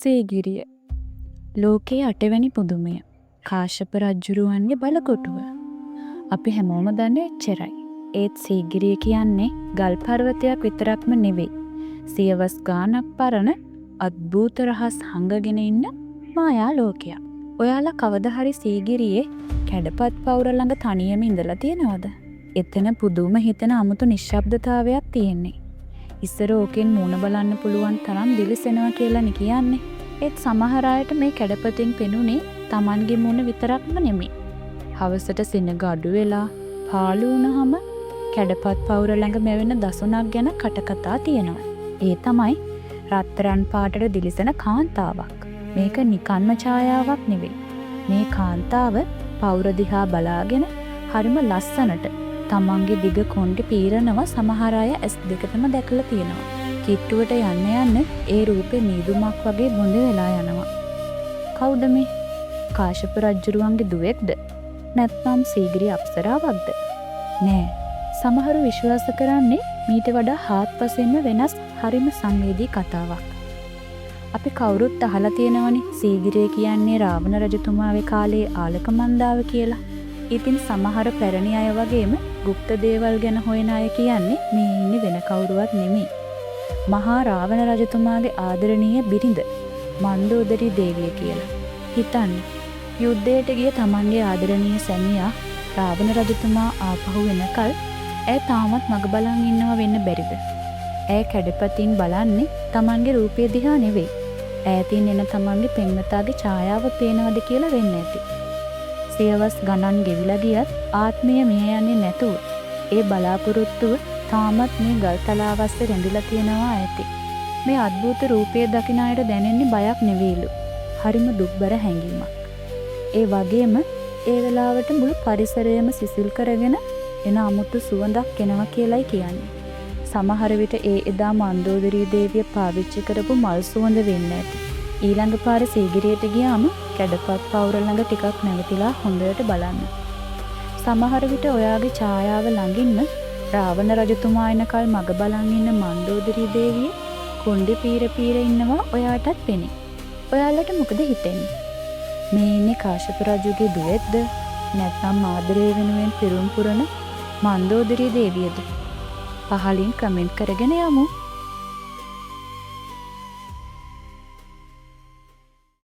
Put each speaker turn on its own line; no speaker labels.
සීගිරිය. ලෝකයේ 8 වැනි පුදුමය. කාශ්‍යප රජුරුවන්ගේ බලකොටුව. අපි හැමෝම දන්නේ එච්චරයි. ඒත් සීගිරිය කියන්නේ ගල් පර්වතයක් විතරක්ම නෙවෙයි. සියවස් ගානක් පරණ අද්භූත රහස් හංගගෙන ඉන්න මායා ලෝකයක්. ඔයාලා කවදා හරි සීගිරියේ කැඩපත් පවුර ළඟ තනියම ඉඳලා තියෙනවද? එතන පුදුම හිතෙන අමුතු නිශ්ශබ්දතාවයක් තියෙන්නේ. ඉස්සර ඕකෙන් මූණ බලන්න පුළුවන් තරම් දිලිසෙනවා කියලානේ කියන්නේ. ඒත් සමහර අයට මේ කැඩපතින් පෙනුනේ Tamanගේ මූණ විතරක්ම නෙමෙයි. හවසට සෙනග අඩු වෙලා පාළු වුණාම කැඩපත් පවුර ළඟ මෙවෙන දසුණක් ගැන කටකතා තියෙනවා. ඒ තමයි රත්තරන් පාටට දිලිසෙන කාන්තාවක්. මේක නිකන්ම ඡායාවක් නෙවෙයි. මේ කාන්තාව පවුර දිහා බලාගෙන හරිම ලස්සනට තමන්ගේ දිග කොණ්ඩේ පීරනවා. සමහර අය ඇස් දෙකටම දැකලා තියෙනවා. කිට්ටුවට යන්න යන්න ඒ රූපේ මීදුමක් වගේ බොඳ වෙලා යනවා. කවුද මේ? කාශ්‍යප රජුරුවන්ගේ දුවෙක්ද? නැත්නම් සීගිරිය අප්සරාවක්ද? නෑ. සමහරු විශ්වාස කරන්නේ මීට වඩා හාත්පසින්ම වෙනස් හරිම සංවේදී කතාවක්. අපි කවුරුත් අහලා තියෙනවනේ සීගිරිය කියන්නේ රාවණ රජතුමාගේ කාලේ ආලකමන්දාව කියලා. ඉතින් සමහර පැරණි අය වගේම গুপ্ত දේවල් ගැන හොයන අය කියන්නේ මේ ඉන්නේ වෙන කවුරුවත් නෙමෙයි. මහා රාවණ රජතුමාගේ ආදරණීය බිරිඳ මන්දෝදරි දේවිය කියලා. හිතන්න. යුද්ධයට ගිය තමන්ගේ ආදරණීය සැමියා රාවණ රජතුමා ආපහු වෙනකල් ඇය තාමත් මග බලන් ඉන්නව වෙන්න බැරිද? ඇය කැඩපතින් බලන්නේ තමන්ගේ රූපය දිහා නෙවෙයි. ඈතින් එන තමන්ගේ පෙම්වතාගේ ඡායාව පේනවද කියලා වෙන්න ඇති. සියවස් ගණන් ගෙවිලා ගියත් ආත්මය මිය යන්නේ නැතුව ඒ බලාපොරොත්තුව තාමත් මේ ගල් තලාවස්සේ රැඳිලා තියෙනවා ඇති. මේ අద్భుත රූපය දකින අයට දැනෙන්නේ බයක් නෙවෙයිලු. හරිම දුක්බර හැඟීමක්. ඒ වගේම ඒ වෙලාවට මුළු පරිසරයම සිසිල් කරගෙන එන අමුතු සුවඳක් එනවා කියලායි කියන්නේ. සමහර විට ඒ එදා මන්දෝදරී දේවිය පාවිච්චි කරපු මල් සුවඳ වෙන්න ඇති. ඊළඟ පාර සීගිරියට ගියාම කැඩපත් පවුර ළඟ ටිකක් නැවතිලා හොඳට බලන්න. සමහර විට ඔයාගේ ඡායාව ළඟින්ම රාවණ රජතුමා එනකල් මග බලන් ඉන්න මන්දෝදරී දේවිය කොණ්ඩේ පීර ඉන්නවා ඔයාටත් පෙනේ. ඔයාලට මොකද හිතෙන්නේ? මේ ඉන්නේ කාශ්‍යප රජුගේ දුවෙක්ද? නැත්නම් ආදරේ වෙනුවෙන් පිරුම් පුරන මන්දෝදරී දේවියද? පහලින් කමෙන්ට් කරගෙන යමු.